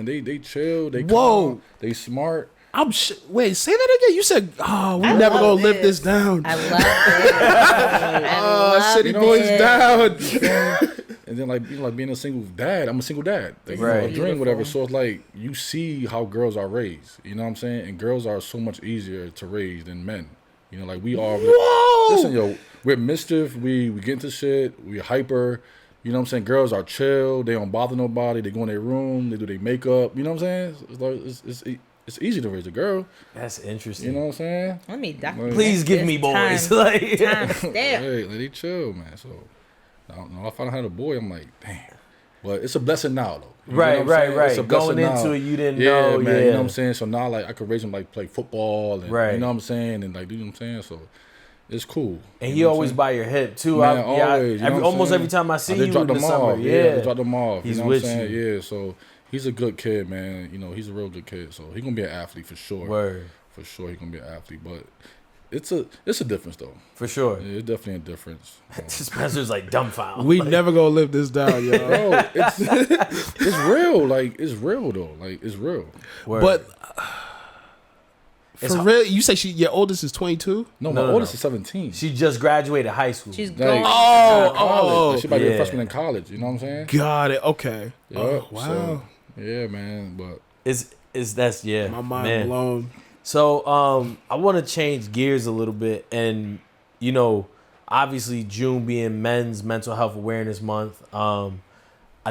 man. They chill. They Whoa. calm. They smart. Wait, say that again. You said, we never gonna live this down. I love it. City boys down. And then like being a single dad. I'm a single dad. Like, right. A dream, whatever. So it's like you see how girls are raised. You know what I'm saying? And girls are so much easier to raise than men. You know, like we are. Whoa. Listen, yo, we're mischief. We get into shit. We hyper. You know what I'm saying? Girls are chill. They don't bother nobody. They go in their room. They do their makeup. You know what I'm saying? It's like it's easy to raise a girl. That's interesting. You know what I'm saying? Let me document. Please give me boys. Time Hey, let it chill, man. So now if I had a boy, I'm like, damn. But it's a blessing now, though. You right. It's a Going blessing into now. it, you didn't yeah, know. Man, yeah, you know what I'm saying? So now, like, I could raise him, like, play football. And, right. You know what I'm saying? And, like, you know what I'm saying? So it's cool. And he always by your hip, too. Man, always. Almost every time I see you in the summer. Yeah, I dropped him off. He's you know what with I'm saying? you. Yeah, so he's a good kid, man. You know, he's a real good kid. So he's going to be an athlete for sure. Word. For sure he's going to be an athlete. But it's a difference, though. For sure. Yeah, it's definitely a difference. Spencer's like dumbfounded. We never gonna live this down, yo. Bro, it's real. Like, it's real, though. Like, it's real. Word. But for real, you say your oldest is 22? No, my oldest is 17. She just graduated high school. She's Like, going. college. Like, she about to be a Yeah. freshman in college. You know what I'm saying? Got it. Okay. Yeah. Oh, wow. So, yeah, man. But That's My mind man. blown. So I want to change gears a little bit, and you know, obviously June being Men's Mental Health Awareness Month, I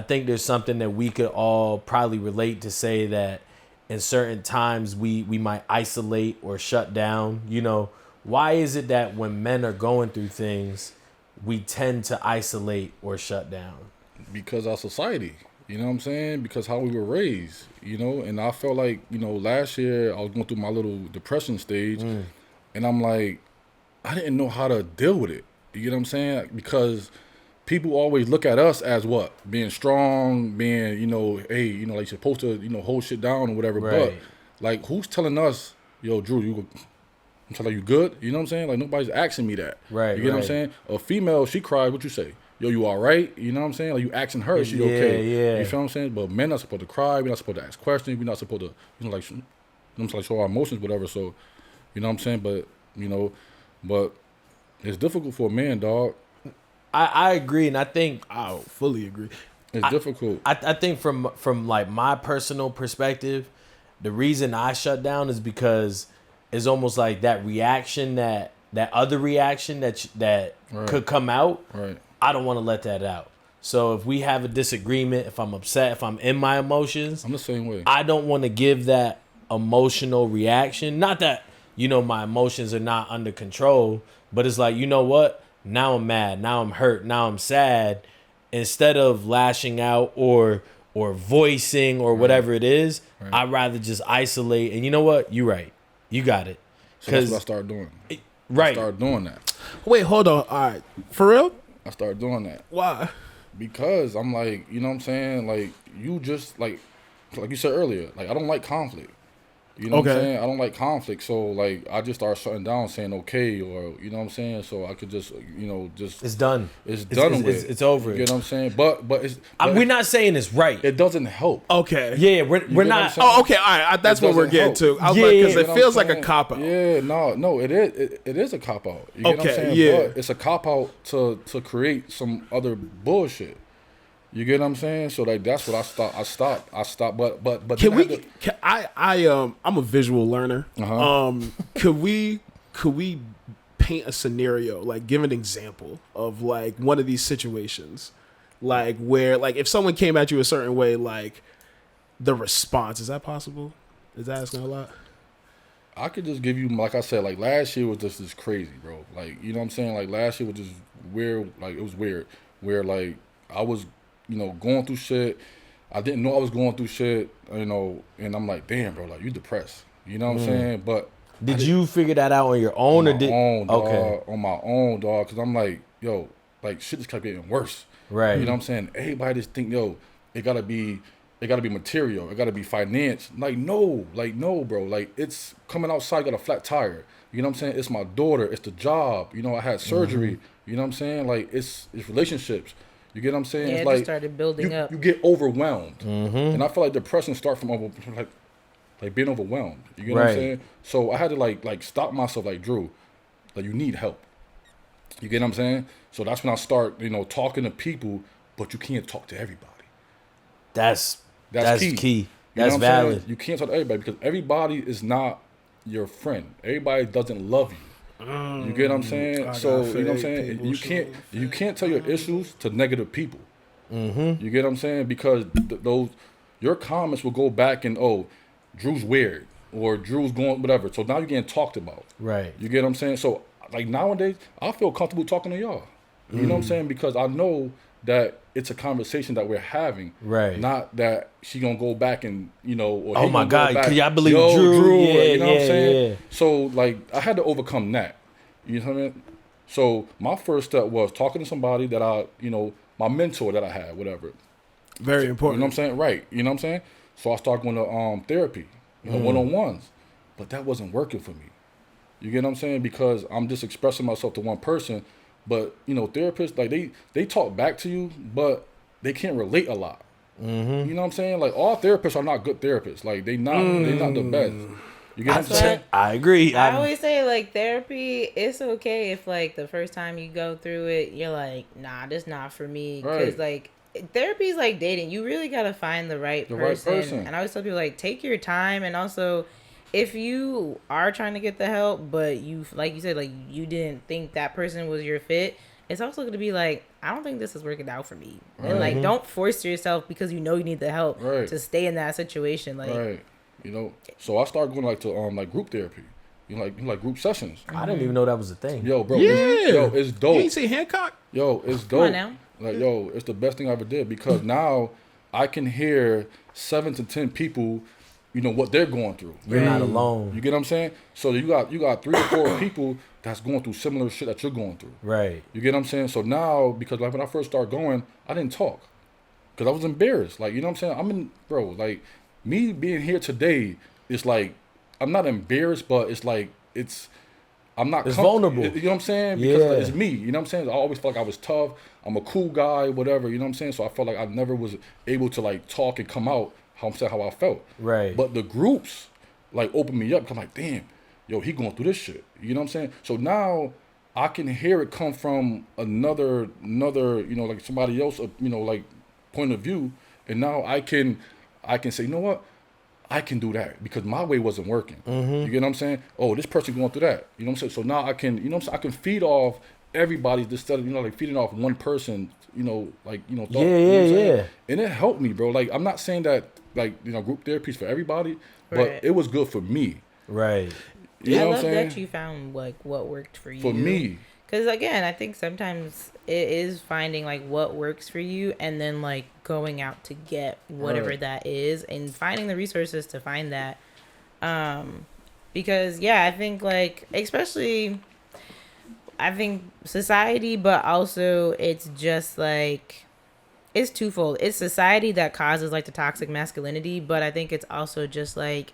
think there's something that we could all probably relate to, say that in certain times we might isolate or shut down. You know, why is it that when men are going through things, we tend to isolate or shut down? because our society, you know what I'm saying? Because how we were raised, you know? And I felt like, you know, last year I was going through my little depression stage, and I'm like, I didn't know how to deal with it. You know what I'm saying? Because people always look at us as what? Being strong, being, you know, hey, you know, like you're supposed to, you know, hold shit down or whatever. Right. But, like, who's telling us, yo, Drew, I'm telling you good? You know what I'm saying? Like, nobody's asking me that. Right, You get what I'm saying? A female, she cried, what you say? Yo, you all right? You know what I'm saying? Like, you asking her, she okay. Yeah. You feel what I'm saying? But men are supposed to cry. We're not supposed to ask questions. We're not supposed to, you know, like show our emotions, whatever. So, you know what I'm saying? But, you know, but it's difficult for a man, dog. I agree, and I think I fully agree. It's difficult. I think from like my personal perspective, the reason I shut down is because it's almost like that reaction, that other reaction that Right. could come out. Right. I don't want to let that out. So if we have a disagreement, if I'm upset, if I'm in my emotions, I'm the same way. I don't want to give that emotional reaction. Not that, you know, my emotions are not under control, but it's like, you know what? Now I'm mad. Now I'm hurt. Now I'm sad. Instead of lashing out or voicing or whatever it is, I'd rather just isolate. And you know what? You're right. You got it. So that's what I started doing. Right. I started doing that. Wait, hold on. All right. For real? I started doing that. Why? Because I'm like, you know what I'm saying? Like, you just, like you said earlier, like, I don't like conflict. You know what I'm saying? I don't like conflict. So, like, I just started shutting down, saying okay, or, you know what I'm saying? So I could just, you know, just... It's done. It's done with. It's over. You know what I'm saying? But it's... We're not saying it's right. It doesn't help. Okay. Yeah, we're not... Oh, okay. All right. That's what we're getting to. I was like, because You it know feels what I'm like a saying? cop-out. Yeah, no, it is a cop-out. You get what I'm saying? yeah. But it's a cop-out to create some other bullshit. You get what I'm saying? So like that's what I stopped. But Can we? I'm a visual learner. Could we paint a scenario, like give an example of like one of these situations, like where like if someone came at you a certain way, like the response, is that possible? Is that asking a lot? I could just give you, like I said, like last year was just crazy, bro. Like, you know what I'm saying? Like last year was just weird. Like it was weird. Where like I was, you know, going through shit. I didn't know I was going through shit, you know, and I'm like, damn, bro, like you depressed. You know what I'm saying? But Did you figure that out on your own, or did? On my own, dog. Because I'm like, yo, like shit just kept getting worse. Right. You know what I'm saying? Everybody just think, yo, it gotta be material. It gotta be finance. Like no, bro. Like it's coming outside, got a flat tire. You know what I'm saying? It's my daughter. It's the job. You know, I had surgery. You know what I'm saying? Like it's relationships. You get what I'm saying? Yeah, it's it like just started building up. You get overwhelmed, and I feel like depression starts from like being overwhelmed. You get what I'm saying? So I had to like stop myself. Like, Drew, like, you need help. You get what I'm saying? So that's when I start, talking to people, but you can't talk to everybody. That's key. key. You That's valid. Saying? You can't talk to everybody because everybody is not your friend. Everybody doesn't love you. You get what I'm saying? So you know what I'm saying? You can't tell your issues to negative people. You get what I'm saying? Because your comments will go back and, oh, Drew's weird or Drew's going whatever. So now you're getting talked about. Right. You get what I'm saying? So like nowadays, I feel comfortable talking to y'all. You know what I'm saying? Because I know that it's a conversation that we're having. Right. Not that she gonna go back and, or oh my God, can y'all believe Drew? Yeah, you know what I'm saying? Yeah. So like I had to overcome that. You know what I mean? So my first step was talking to somebody that my mentor that I had, whatever. Very important. You know what I'm saying? Right. You know what I'm saying? So I started going to therapy, one-on-ones. But that wasn't working for me. You get what I'm saying? Because I'm just expressing myself to one person. But, therapists, like, they talk back to you, but they can't relate a lot. You know what I'm saying? Like, all therapists are not good therapists. Like, they're not the best. You get what I'm saying? I agree. I always say, like, therapy, it's okay if, like, the first time you go through it, you're like, nah, this not for me. Because, like, therapy is like dating. You really got to find the right person. And I always tell people, like, take your time. And also, if you are trying to get the help, but you, like you said, like, you didn't think that person was your fit, it's also going to be like, I don't think this is working out for me. And, like, don't force yourself because you need the help to stay in that situation. Like, so I started going like to like group therapy, like group sessions. I didn't even know that was a thing. Yo, bro, Yeah, it's dope. You ain't see Hancock? Yo, it's dope. Come on now. Like, yo, it's the best thing I ever did because now I can hear 7 to 10 people, what they're going through. You're not alone. You get what I'm saying? So you got 3 or 4 people that's going through similar shit that you're going through. Right. You get what I'm saying? So now, because like when I first started going, I didn't talk because I was embarrassed. Like, you know what I'm saying? Like, me being here today is like, I'm not embarrassed, but it's like, I'm not vulnerable. You know what I'm saying? Because it's me. You know what I'm saying? I always felt like I was tough. I'm a cool guy, whatever. You know what I'm saying? So I felt like I never was able to like talk and come out how I felt. Right. But the groups like opened me up. 'Cause I'm like, damn, yo, he going through this shit. You know what I'm saying? So now I can hear it come from another, like somebody else, like point of view. And now I can say, you know what? I can do that because my way wasn't working. You get what I'm saying? Oh, this person going through that. You know what I'm saying? So now I can, I can feed off everybody instead of, like feeding off one person, thought, Yeah. And it helped me, bro. Like, I'm not saying that, like, group therapy is for everybody, but it was good for me. Right. You know I what love I'm saying? that you found, like, what worked for you. For me. Because, again, I think sometimes it is finding, like, what works for you and then, like, going out to get whatever that is and finding the resources to find that. Because, yeah, I think, like, especially, I think society, but also it's just, like, it's twofold. It's society that causes, like, the toxic masculinity, but I think it's also just, like,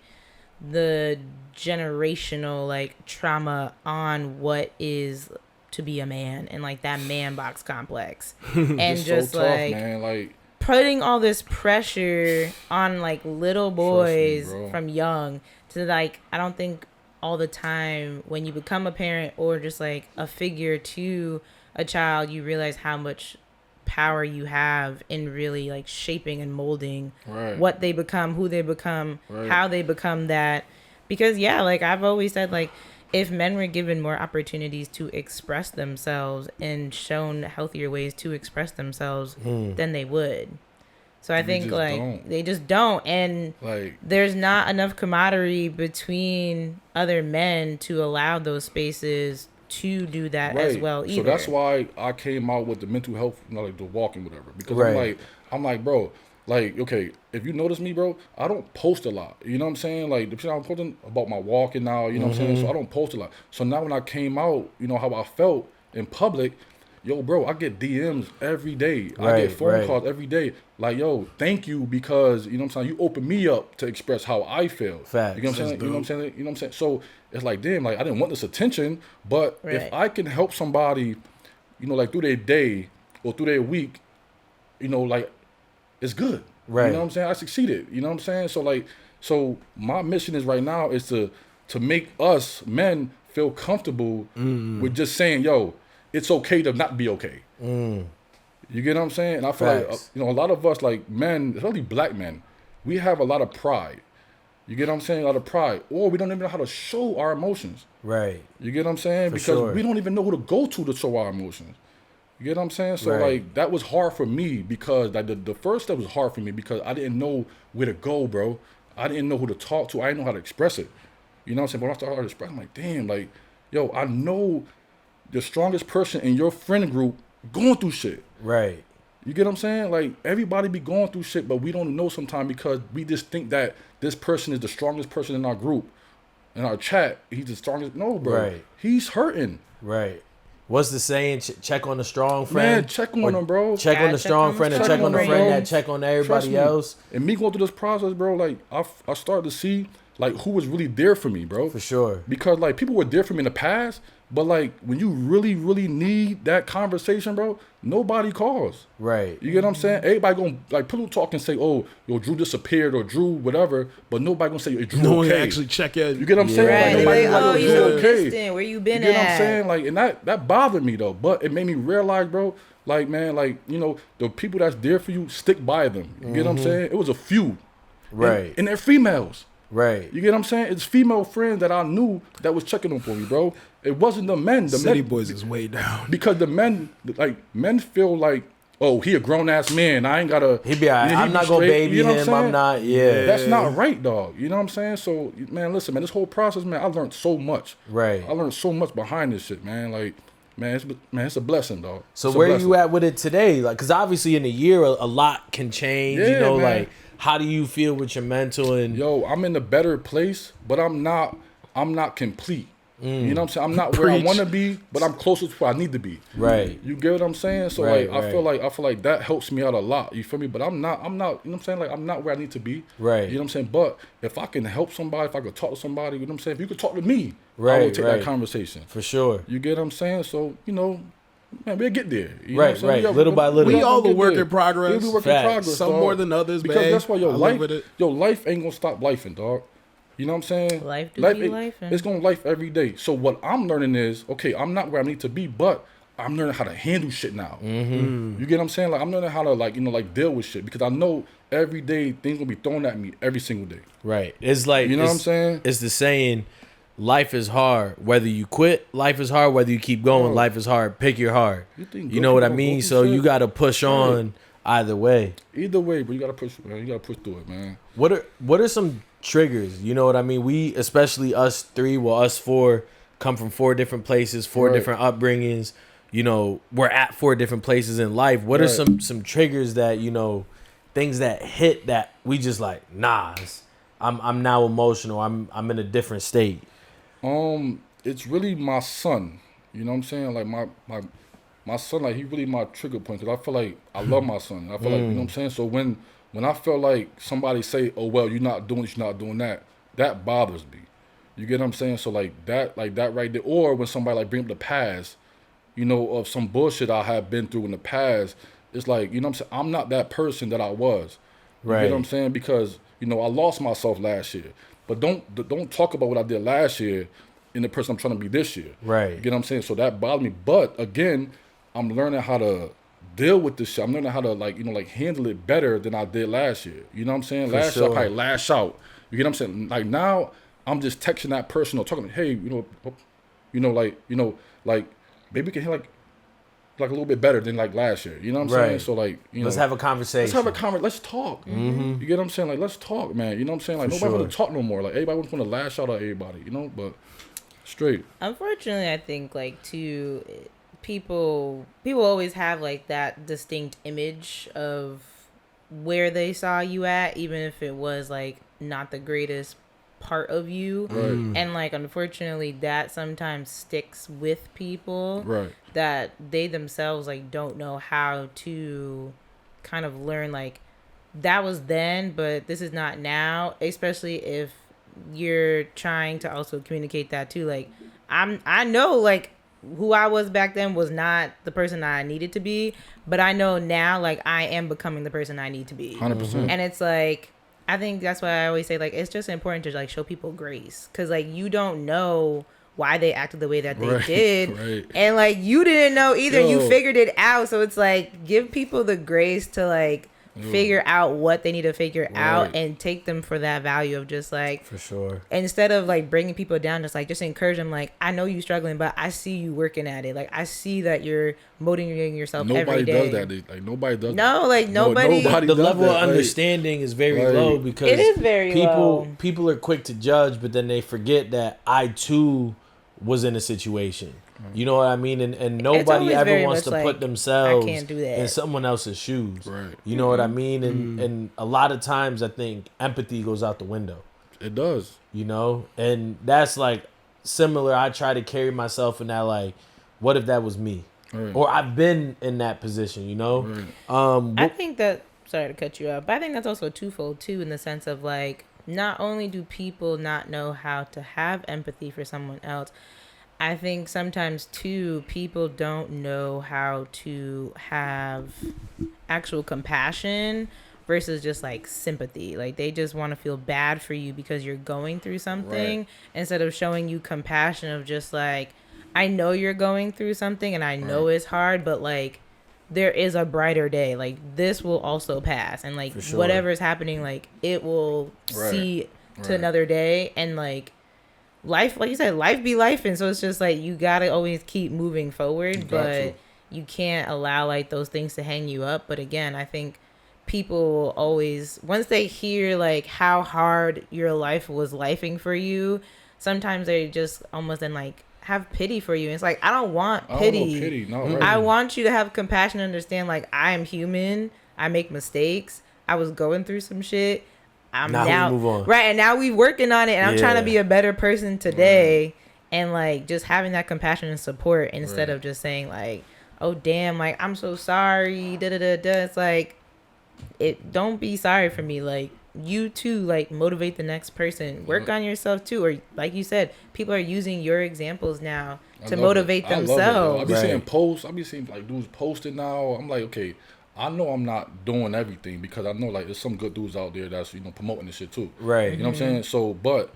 the generational, like, trauma on what is to be a man and like that man box complex and it's just so tough, like, man. Like putting all this pressure on like little boys from young to like, I don't think all the time when you become a parent or just like a figure to a child, you realize how much power you have in really like shaping and molding what they become, who they become, how they become that. Because yeah, like I've always said, like if men were given more opportunities to express themselves and shown healthier ways to express themselves, then they would. So I think like they just don't, and like there's not enough camaraderie between other men to allow those spaces to do that as well either. So that's why I came out with the mental health, like the walking, whatever. Because I'm like, bro, like, okay, if you notice me, bro, I don't post a lot. You know what I'm saying? Like, I'm posting about my walking now, you know what I'm saying? So I don't post a lot. So now when I came out, you know, how I felt in public, yo, bro, I get DMs every day. I get phone calls every day. Like, yo, thank you because, you know what I'm saying, you open me up to express how I feel. Facts. You know what I'm saying? You know what I'm saying? You know what I'm saying? So it's like, damn, like I didn't want this attention, but if I can help somebody, you know, like through their day or through their week, like it's good. Right. You know what I'm saying? I succeeded. You know what I'm saying? So like, so my mission is right now is to make us men feel comfortable with just saying, yo, it's okay to not be okay. You get what I'm saying? And I feel like, a lot of us, like men, especially black men, we have a lot of pride. You get what I'm saying? A lot of pride. Or we don't even know how to show our emotions. Right. You get what I'm saying? Because we don't even know who to go to show our emotions. You get what I'm saying? So, like, that was hard for me because, like, the first step was hard for me because I didn't know where to go, bro. I didn't know who to talk to. I didn't know how to express it. You know what I'm saying? But when I started to express, I'm like, damn, like, yo, I know the strongest person in your friend group going through shit. Right. You get what I'm saying? Like, everybody be going through shit, but we don't know sometimes because we just think that this person is the strongest person in our group, in our chat. He's the strongest. No, bro. Right. He's hurting. Right. What's the saying? Check on the strong friend. Man, check on him, bro. Check on the strong friend and check on the friend that check on everybody else. And me going through this process, bro, like, I started to see, like, who was really there for me, bro. For sure. Because, like, people were there for me in the past, but, like, when you really, really need that conversation, bro, nobody calls. Right. You get what I'm saying? Everybody gonna, like, people talk and say, oh, yo, Drew disappeared or Drew whatever, but nobody gonna say, hey, Drew no okay. one actually check in. You get what I'm saying? Right. Like, nobody Like, oh, like, you Drew so okay. distant. Where you been You get what at? I'm saying? Like, and that bothered me, though. But it made me realize, bro, like, man, like, the people that's there for you, stick by them. You get what I'm saying? It was a few. Right. And they're females. Right. You get what I'm saying? It's female friends that I knew that was checking on for me, bro. It wasn't the men. The City men, boys is way down. Because the men, like, men feel like, oh, he a grown-ass man. I ain't got to... He be all right. I'm not going to baby him. I'm not... Yeah. That's not right, dog. You know what I'm saying? So, man, listen, man, this whole process, man, I learned so much. Right. I learned so much behind this shit, man. Like, man, it's a blessing, dog. So where you at with it today? Like, because obviously in a year, a lot can change. Yeah, man. Like, how do you feel with your mental and... Yo, I'm in a better place, but I'm not complete. You know what I'm saying? I'm not where I want to be, but I'm closer to where I need to be. Right. You get what I'm saying? So right, like, I feel like that helps me out a lot. You feel me? But I'm not, you know what I'm saying? Like, I'm not where I need to be. Right. You know what I'm saying? But if I can help somebody, if I could talk to somebody, you know what I'm saying? If you could talk to me, right, I will take that conversation. For sure. You get what I'm saying? So, man, we'll get there. You know what I'm saying? Right. Little by little. We all a work in progress. We work in progress, Some dog. more than others, because man. that's why your life ain't gonna stop lifing, dog. You know what I'm saying? Life do be lifing. It's gonna life every day. So what I'm learning is, okay, I'm not where I need to be, but I'm learning how to handle shit now. You get what I'm saying? Like, I'm learning how to deal with shit because I know every day things gonna be thrown at me every single day. Right. It's like, you know what I'm saying? It's the saying, life is hard. Whether you quit, life is hard. Whether you keep going, life is hard. Pick your heart. You know what I mean? So you got to push on either way. Either way, but you got to push, man. You got to push through it, man. What are some triggers? You know what I mean? We, especially us three, us four, come from 4 different places, 4 different upbringings. We're at 4 different places in life. What are some triggers that, things that hit that we just like, nah, I'm now emotional. I'm in a different state. It's really my son. You know what I'm saying? Like my son, like, he really my trigger point because I feel like I love my son. I feel like, you know what I'm saying? So when I feel like somebody say, oh, well, you're not doing this, you're not doing that, that bothers me. You get what I'm saying? So like that right there. Or when somebody like bring up the past, of some bullshit I have been through in the past, it's like, you know what I'm saying? I'm not that person that I was. You get what I'm saying? Because, I lost myself last year. But don't talk about what I did last year in the person I'm trying to be this year. Right. You get what I'm saying? So that bothered me. But again, I'm learning how to deal with this shit. I'm learning how to handle it better than I did last year. You know what I'm saying? Last year I probably lash out. You get what I'm saying? Like now I'm just texting that person or talking, hey, maybe we can hear like a little bit better than like last year. You know what I'm saying? So like, let's have a conversation. Let's talk. You get what I'm saying? Like, let's talk, man. You know what I'm saying? Like, nobody want to talk no more. Like, everybody want to lash out at everybody, but straight. Unfortunately, I think like too, people always have like that distinct image of where they saw you at, even if it was like not the greatest part of you. Right. And like, unfortunately, that sometimes sticks with people. Right. That they themselves like don't know how to kind of learn like that was then, but this is not now, especially if you're trying to also communicate that too. Like I know like who I was back then was not the person I needed to be, but I know now, like, I am becoming the person I need to be. 100%. And it's like, I think that's why I always say, like, it's just important to, like, show people grace. Because, like, you don't know why they acted the way that they did. Right. And, like, you didn't know either. You figured it out. So it's like, give people the grace to, like, figure out what they need to figure out and take them for that value of just like, for sure, instead of like bringing people down, just encourage them, like, I know you struggling, but I see you working at it. Like, I see that you're motivating yourself every day. Nobody does that. Like, nobody does no, that. Like, nobody the level of understanding is very low, because it is very low. People are quick to judge, but then they forget that I too was in a situation. You know what I mean? And nobody ever wants to put themselves in someone else's shoes. Right. You know what I mean? And a lot of times I think empathy goes out the window. It does. You know? And that's like similar. I try to carry myself in that, like, what if that was me? Right. Or I've been in that position, you know? Right. I think that, sorry to cut you off, but I think that's also twofold too, in the sense of, like, not only do people not know how to have empathy for someone else, I think sometimes, too, people don't know how to have actual compassion versus just, like, sympathy. Like, they just want to feel bad for you because you're going through something instead of showing you compassion of just, like, I know you're going through something and I know it's hard, but, like, there is a brighter day. Like, this will also pass. And, like, whatever is happening, like, it will see to another day. And, like, life, like you said, life be life, and so it's just like you gotta always keep moving forward, but you can't allow, like, those things to hang you up. But again, I think people always, once they hear, like, how hard your life was lifing for you, sometimes they just almost then, like, have pity for you. And it's like, I don't want pity. I want you to have compassion and understand, like, I am human, I make mistakes, I was going through some shit. Now move on. Right, and now we working on it, and I'm trying to be a better person today, and, like, just having that compassion and support instead of just saying, like, oh damn, like, I'm so sorry, da da da da. It's like, don't be sorry for me. Like, you too, like, motivate the next person. Work on yourself too, or like you said, people are using your examples now to motivate themselves. I be seeing posts. I be seeing, like, dudes posting now. I'm like, okay, I know I'm not doing everything, because I know, like, there's some good dudes out there that's, you know, promoting this shit too. Right. You know what I'm saying? So, but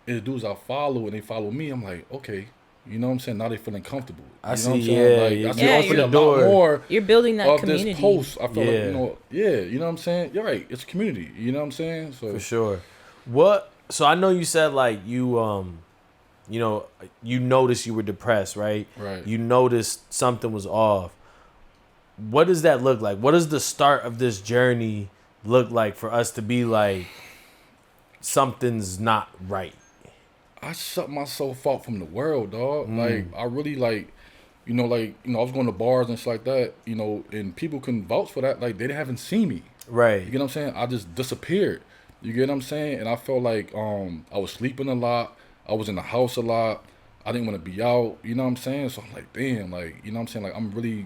the dudes I follow and they follow me, I'm like, okay, you know what I'm saying? Now they feeling comfortable. I see, like, I see open the door. More you're building that community. This post, I feel like, you know, you know what I'm saying? You're right. It's a community. You know what I'm saying? So for sure. So I know you said, like, you know, you noticed you were depressed, right? Right. You noticed something was off. What does that look like? What does the start of this journey look like for us to be like, something's not right? I shut myself out from the world, dog. Like, I really, like, I was going to bars and shit like that, you know, and people can vouch for that. Like, they haven't seen me. Right. You get what I'm saying? I just disappeared. You get what I'm saying? And I felt like I was sleeping a lot. I was in the house a lot. I didn't want to be out. You know what I'm saying? So I'm like, damn, like, you know what I'm saying? Like, I'm really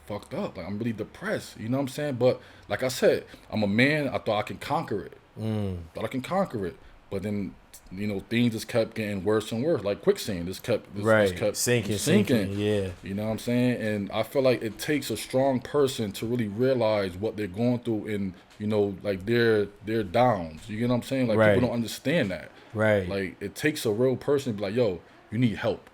fucked up. Like, I'm really depressed. You know what I'm saying? But like I said, I'm a man. I thought I can conquer it. But then, you know, things just kept getting worse and worse. Like quicksand, just kept sinking. Yeah. You know what I'm saying? And I feel like it takes a strong person to really realize what they're going through, and, you know, like their downs. You get what I'm saying? Like, people don't understand that. Right. Like, it takes a real person to be like, yo, you need help.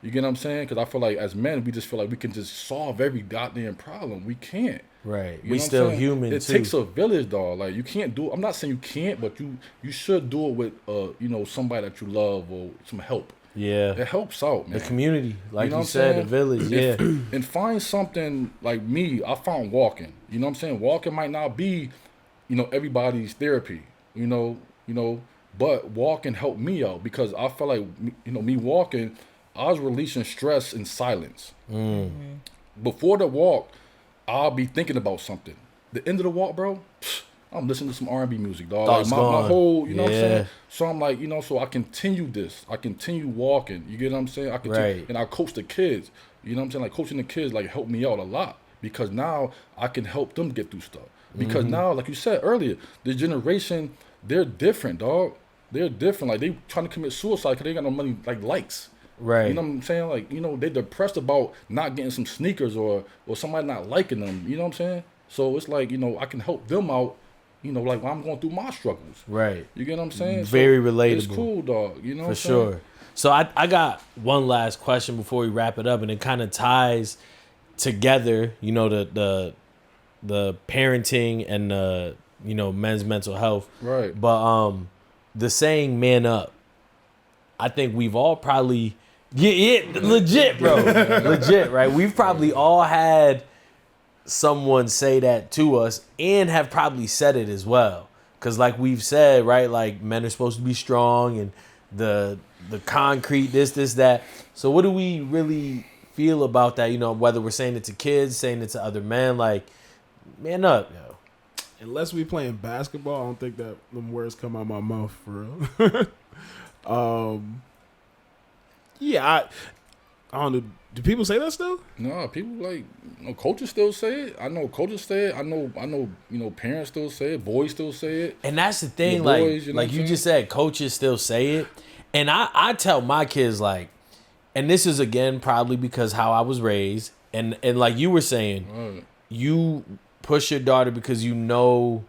You get what I'm saying? Because I feel like as men, we just feel like we can just solve every goddamn problem. We can't. Right. You we still human, it too. It takes a village, dog. Like, you can't do it. I'm not saying you can't, but you should do it with, you know, somebody that you love or some help. Yeah. It helps out, man. The community. Like you said, the village, And find something, like me, I found walking. You know what I'm saying? Walking might not be, you know, everybody's therapy, you know, but walking helped me out, because I felt like, you know, me walking, I was releasing stress in silence. Before the walk, I'll be thinking about something. The end of the walk, bro, I'm listening to some R&B music, dog. Like my whole, you know what I'm saying? So I'm like, you know, so I continue this. I continue walking. You get what I'm saying? I continue, and I coach the kids. You know what I'm saying? Like, coaching the kids, like, helped me out a lot, because now I can help them get through stuff. Because now, like you said earlier, the generation, they're different, dog. They're different. Like, they trying to commit suicide because they got no money, like, likes. Right. You know what I'm saying? Like, you know, they're depressed about not getting some sneakers or somebody not liking them. You know what I'm saying? So it's like, you know, I can help them out, you know, like when I'm going through my struggles. Right. You get what I'm saying? Very so relatable. It's cool, dog. You know what I'm For saying? sure. So I got one last question before we wrap it up, and it kind of ties together, you know, the parenting and the, you know, men's mental health. Right. But the saying "man up," I think we've all probably legit, bro, legit, right? We've probably all had someone say that to us and have probably said it as well. Cause like we've said, right, like men are supposed to be strong and the concrete, this, that. So what do we really feel about that? You know, whether we're saying it to kids, saying it to other men, like, man up, yo. Unless we playing basketball, I don't think that them words come out my mouth for real. Yeah, I don't know. Do people say that still? No, people like, you know, coaches still say it. I know coaches say it. I know, you know, parents still say it. Boys still say it. And that's the thing, The boys, you know like what you I'm just said, coaches still say it. And I tell my kids, like, and this is again probably because how I was raised, and like you were saying, Right. you push your daughter because you know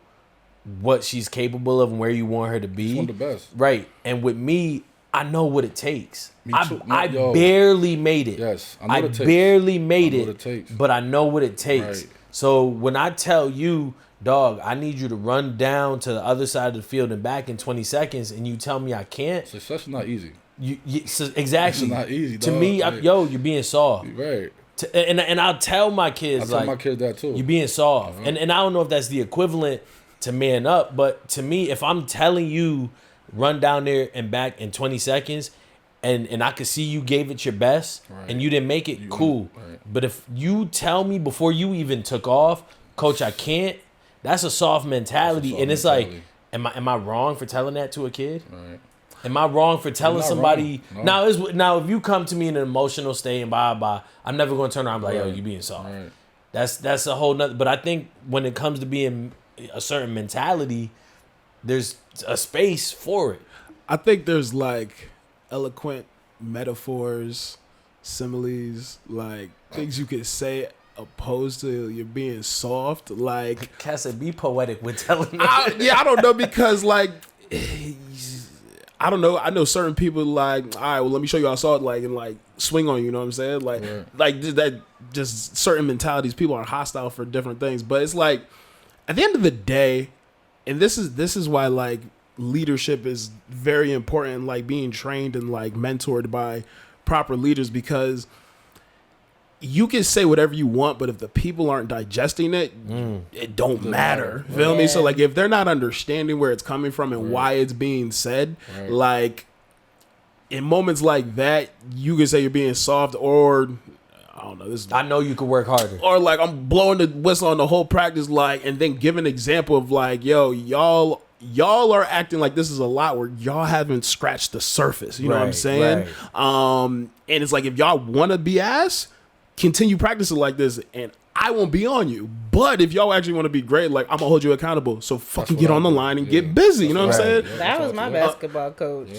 what she's capable of and where you want her to be. She's one of the best. Right. And with me, I know what it takes. Me too. I Yo. barely made it. Yes, I know what it takes. barely made I know it, what it takes. but I know what it takes. Right. So when I tell you, dog, I need you to run down to the other side of the field and back in 20 seconds, and you tell me I can't. Success is not easy. So exactly. It's not easy, To dog. me, Like, you're being soft. Right. And I'll tell my I kids, tell like, my kids that too. you're being soft. And I don't know if that's the equivalent to man up, but to me, if I'm telling you run down there and back in 20 seconds and I could see you gave it your best and you didn't make it, cool. Right. But if you tell me before you even took off, coach, I can't, that's a soft mentality. soft And it's mentality. like, am I wrong for telling that to a kid? Right. Am I wrong for telling not somebody? wrong. No. Now, if you come to me in an emotional state and blah, I'm never going to turn around and be like, yo, Right. you being soft. Right. That's a whole nother. But I think when it comes to being a certain mentality, there's a space for it. I think there's like eloquent metaphors, similes, like things you could say opposed to you're being soft. Like, Casa, be poetic with telling me. I don't know, because like, I don't know. I know certain people like, all right, well, let me show you how soft, like, and like swing on you. You know what I'm saying? Like, like that. Just certain mentalities. People are hostile for different things, but it's like at the end of the day, and this is why like leadership is very important. Like being trained and like mentored by proper leaders, because you can say whatever you want, but if the people aren't digesting it, it don't matter. Feel me? So like if they're not understanding where it's coming from and why it's being said, like in moments like that, you can say you're being soft, or I don't know. I know you could work harder. Or like I'm blowing the whistle on the whole practice, like, and then give an example of like, yo, y'all are acting like this is a lot where y'all haven't scratched the surface. You know what I'm saying? And it's like, if y'all want to be ass, continue practicing like this, and I won't be on you. But if y'all actually want to be great, like, I'm gonna hold you accountable. So fucking get on the line and get busy. You know what I'm saying? That was my basketball coach.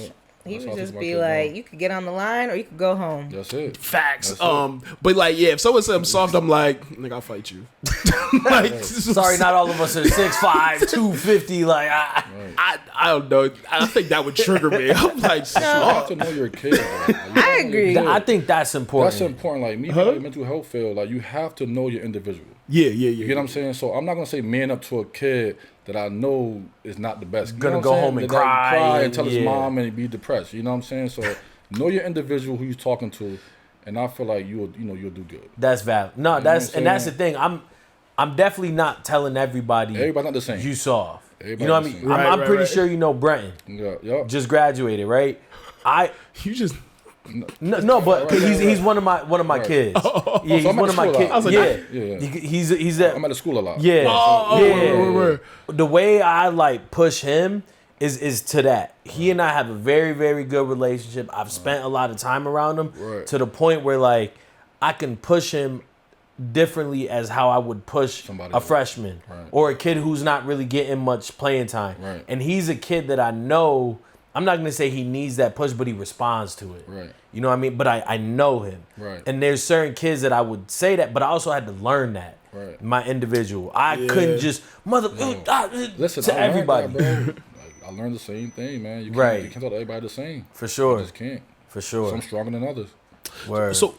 He would just be like, you could get on the line or you could go home. That's it. Facts. But like, yeah, if someone said I'm soft, I'm like, nigga, I'll fight you. Like, Sorry, not all of us are 6'5", 250. Like, I don't know. I think that would trigger me. I'm like, You have to know your kid. I agree. I think that's important. That's important. Like me, like mental health field, like you have to know your individual. Yeah. You get what I'm saying? So I'm not gonna say man up to a kid that I know is not the best. You Gonna know go what I'm home saying? and That cry and tell his yeah. mom and be depressed. You know what I'm saying? So know your individual who you're talking to, and I feel like you'll do good. That's valid. No, You know that's what I'm and that's the saying? thing. I'm definitely not telling everybone's not the same. You soft. Everybody You know what I not the mean? same. I'm pretty right. sure you know Brenton. Yeah. Just graduated, right? You just No, but 'cause he's one of my kids. Yeah, he's So I'm at one of my school a kids. lot. I was like, Yeah. He's at I'm at the school a lot. yeah. Oh, The way I like push him is to that. He and I have a very, very good relationship. I've spent a lot of time around him to the point where like I can push him differently as how I would push Somebody a else. freshman or a kid who's not really getting much playing time. Right. And he's a kid that I know I'm not gonna say he needs that push, but he responds to it. Right. You know what I mean? But I know him. Right. And there's certain kids that I would say that, but I also had to learn that. Right. My individual. I couldn't just Listen, to everybody. That, bro. I learned the same thing, man. You can't tell everybody the same. For sure. You just can't. For sure. Some stronger than others. Word. So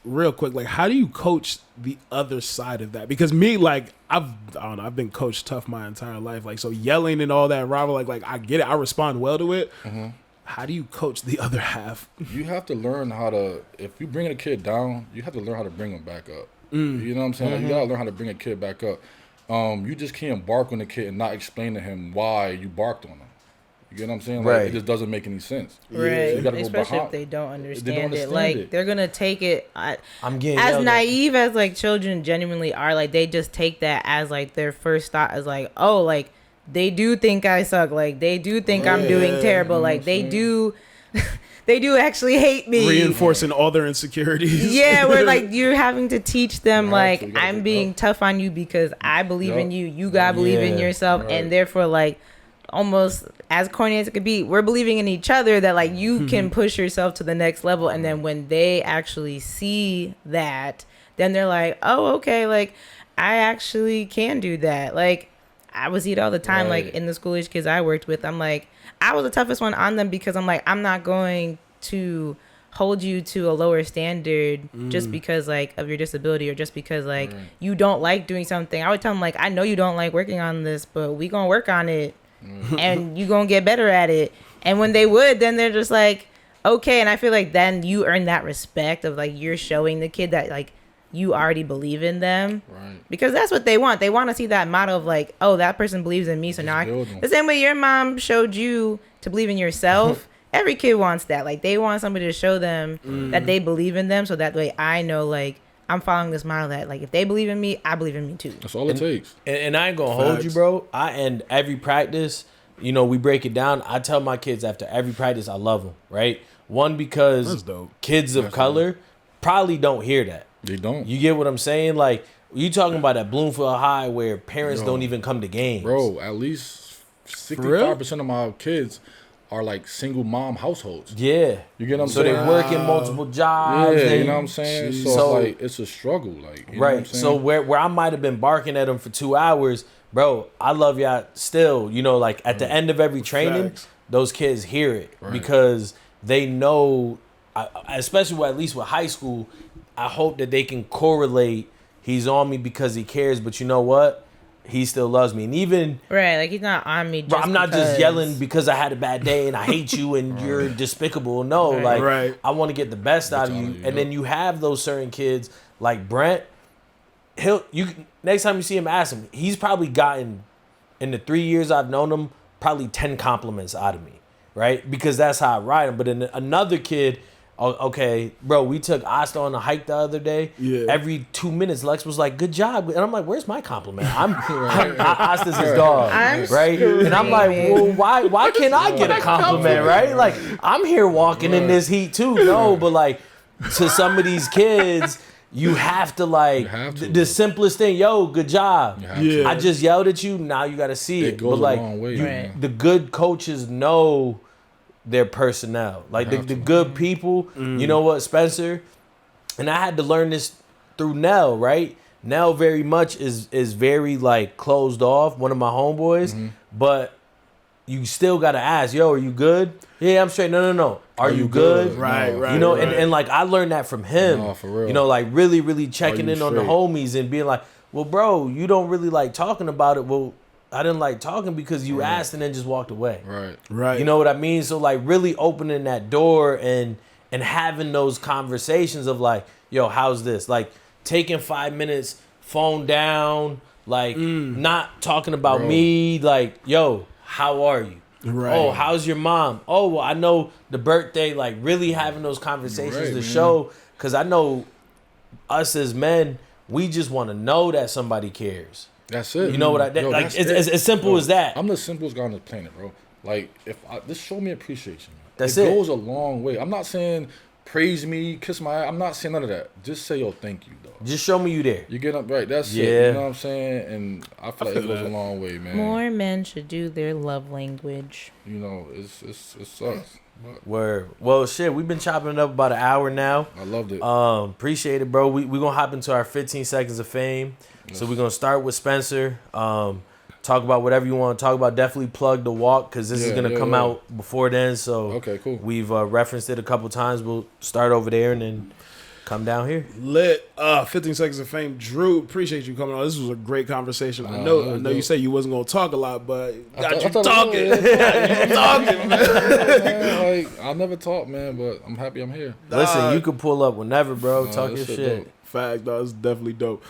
real quick, like, how do you coach the other side of that? Because me, like, I don't know, I've been coached tough my entire life. Like, so yelling and all that, Robert, like I get it. I respond well to it. Mm-hmm. How do you coach the other half? You have to learn how to, if you bring a kid down, you have to learn how to bring them back up. You know what I'm saying? Like, you got to learn how to bring a kid back up. You just can't bark on the kid and not explain to him why you barked on him. You get what I'm saying? Like, right. It just doesn't make any sense. Right. So you gotta Especially go if they don't understand it. Like, they're going to take it I'm getting as naive as, like, children genuinely are. Like, they just take that as, like, their first thought is, like, oh, like, they do think I suck. Like, they do think I'm doing terrible. Like, they do... They do actually hate me. Reinforcing all their insecurities. Yeah, we're like, you're having to teach them, like, I'm being tough on you because I believe in you. You gotta believe in yourself. Right. And therefore, like, almost as corny as it could be, we're believing in each other that, like, you can push yourself to the next level. And then when they actually see that, then they're like, oh, okay, like, I actually can do that. Like, I would see it all the time, like, in the school-age kids I worked with. I'm like, I was the toughest one on them because I'm like, I'm not going to hold you to a lower standard just because, like, of your disability or just because, like, you don't like doing something. I would tell them, like, I know you don't like working on this, but we gonna work on it and you gonna get better at it. And when they would, then they're just like, okay. And I feel like then you earn that respect of, like, you're showing the kid that, like, you already believe in them, right? Because that's what they want. They want to see that model of, like, oh, that person believes in me, so now the same way your mom showed you to believe in yourself. Every kid wants that. Like, they want somebody to show them that they believe in them, so that way I know, like, I'm following this model that, like, if they believe in me, I believe in me too. That's all it takes. And I ain't gonna hold you, bro. I end every practice. You know, we break it down. I tell my kids after every practice, I love them. Right? One, because kids of color probably don't hear that. They don't. You get what I'm saying? Like, you talking about at Bloomfield High where parents don't even come to games. Bro, at least 65% of my kids are, like, single mom households. Yeah. You get what I'm saying? So they work in multiple jobs. Yeah, you know what I'm saying? So, like, it's a struggle. Like, you know what I'm saying? So where I might have been barking at them for 2 hours, bro, I love y'all still. You know, like, at the end of every training, those kids hear it because they know, especially at least with high school, I hope that they can correlate. He's on me because he cares, but you know what? He still loves me. And even... Right, like, he's not on me just I'm not just yelling because I had a bad day and I hate you and you're despicable. No, I want to get the best out of you. And then you have those certain kids like Brent. Next time you see him, ask him. He's probably gotten, in the 3 years I've known him, probably 10 compliments out of me, right? Because that's how I ride him. But then another kid... Okay, bro, we took Asta on a hike the other day. Yeah. Every 2 minutes, Lex was like, good job. And I'm like, where's my compliment? Asta's his dog, right? And I'm like, well, why can't I get a compliment, right? Like, I'm here walking in this heat too. No, but, like, to some of these kids, you have to, like, the simplest thing, yo, good job. I just yelled at you, now you got to see it. Goes but, like, a long way, the good coaches know their personnel, like the good people. You know what, Spencer? And I had to learn this through Nell, right? Nell very much is very, like, closed off, one of my homeboys, but you still gotta ask, yo, are you good? Yeah, I'm straight. No. Are you good? Right. You know, and like, I learned that from him. No, for real. You know, like, really checking in on the homies and being like, well, bro, you don't really like talking about it. Well, I didn't like talking because you asked and then just walked away. Right. You know what I mean? So, like, really opening that door and having those conversations of, like, yo, how's this? Like, taking 5 minutes, phone down, like, not talking about me. Like, yo, how are you? Right. Oh, how's your mom? Oh, well, I know the birthday. Like, really having those conversations to show, because I know us as men, we just want to know that somebody cares. That's it. You know what like? It's as simple as that. I'm the simplest guy on the planet, bro. Like, this show me appreciation. That's it. It goes a long way. I'm not saying praise me, kiss my ass. I'm not saying none of that. Just say, yo, thank you, though. Just show me you there. You get up right. That's it. You know what I'm saying? And I feel like it goes a long way, man. More men should do their love language. You know, it sucks. But Word. Well, shit, we've been chopping it up about an hour now. I loved it. Appreciate it, bro. We're going to hop into our 15 seconds of fame. Yes. So we're going to start with Spencer. Talk about whatever you want to talk about. Definitely plug the walk because this is going to come out before then. So okay, cool. We've referenced it a couple times. We'll start over there and then come down here. Lit. 15 seconds of fame. Drew, appreciate you coming on. This was a great conversation. I know you said you wasn't going to talk a lot, but got you talking. You talking, man. Like, I'll never talk, man, but I'm happy I'm here. Listen, you can pull up whenever, bro. Talk your shit. Dope. Fact, that was definitely dope.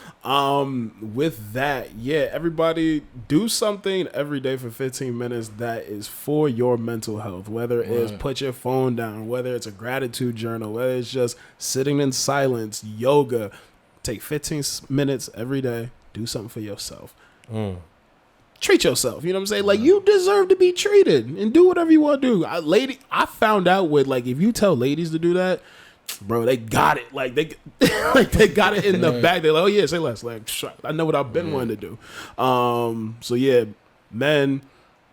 With that, everybody do something every day for 15 minutes that is for your mental health. Whether it's put your phone down, whether it's a gratitude journal, whether it's just sitting in silence, yoga. Take 15 minutes every day. Do something for yourself. Treat yourself. You know what I'm saying? Like, you deserve to be treated and do whatever you want to do. I found out with, like, if you tell ladies to do that, bro, they got it. Like they got it in the back. They're like, oh yeah, say less. Like, I know what I've been wanting to do. So yeah, men,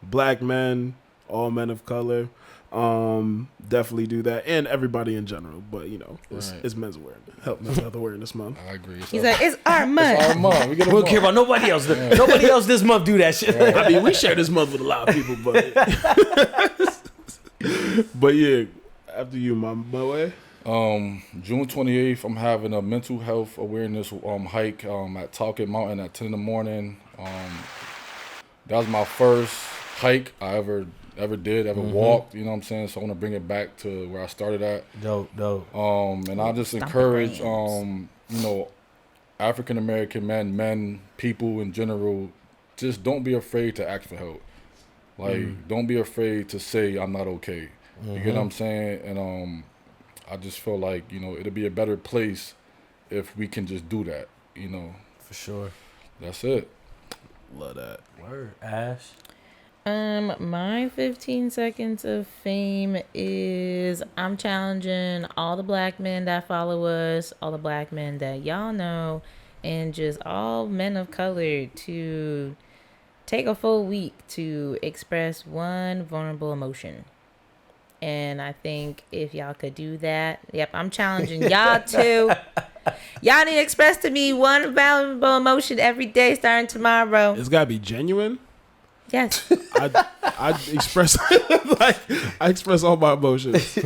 black men, all men of color, definitely do that, and everybody in general. But you know, it's men's awareness, mental health awareness month. I agree. He's like, it's our month. It's our month. We don't care about nobody else. Nobody else this month do that shit. I mean, we share this month with a lot of people, but yeah, after you, my way. June 28th, I'm having a mental health awareness hike at Talcott Mountain at 10 in the morning. That was my first hike I ever walked, you know what I'm saying? So I want to bring it back to where I started at. Dope. And I just encourage, you know, African American men, people in general, just don't be afraid to ask for help. Like, don't be afraid to say I'm not okay. You get what I'm saying? And I just feel like, you know, it'll be a better place if we can just do that, you know. For sure. That's it. Love that. Word. Ash? My 15 seconds of fame is I'm challenging all the black men that follow us, all the black men that y'all know, and just all men of color to take a full week to express one vulnerable emotion. And I think if y'all could do that, I'm challenging y'all too. Y'all need to express to me one valuable emotion every day starting tomorrow. It's gotta be genuine. Yes. I express I express all my emotions.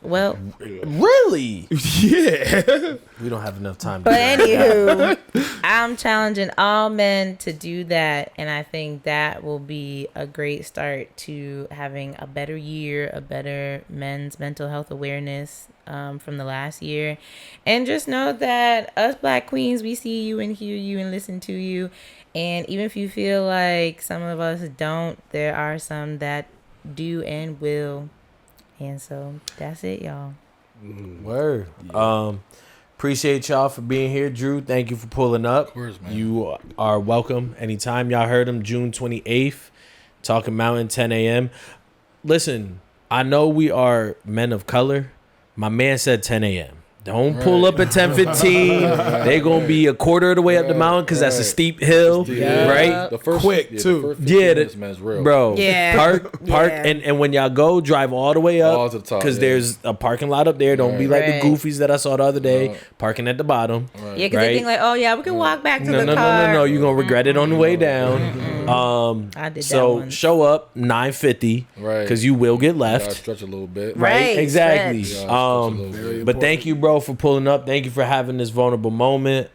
Well, really? Yeah. We don't have enough time. But anywho, I'm challenging all men to do that, and I think that will be a great start to having a better year, a better men's mental health awareness from the last year. And just know that us black queens, we see you and hear you and listen to you. And even if you feel like some of us don't, there are some that do and will. And so that's it, y'all. Word. Appreciate y'all for being here. Drew, thank you for pulling up. Of course, man. You are welcome anytime. Y'all heard him June 28th, Talking Mountain, 10 a.m. Listen, I know we are men of color. My man said 10 a.m. Don't pull up at 10:15. They're going to be a quarter of the way up the mountain because that's a steep hill, right? The first, quick, too. The first 15 minutes, man, is real. Bro, Yeah. park, and when y'all go, drive all the way All up to the top, because there's a parking lot up there. Don't be like the goofies that I saw the other day, parking at the bottom. Yeah, because they think like, oh yeah, we can walk back to the car. No. You're going to regret it on the way down. I did that So once. show up 9:50 because you will get left. Gotta stretch a little bit. Right. Exactly. Stretch. But thank you, bro, for pulling up. Thank you for having this vulnerable moment.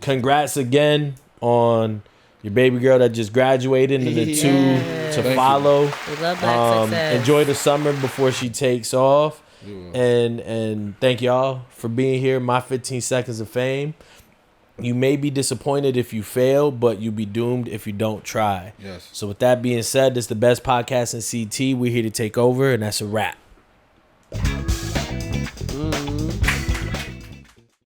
Congrats again on your baby girl that just graduated and the two to follow. We love that success. Enjoy the summer before she takes off. And thank y'all for being here. My 15 seconds of fame. You may be disappointed if you fail, but you'll be doomed if you don't try. Yes. So with that being said, this is the best podcast in CT. We're here to take over, and that's a wrap.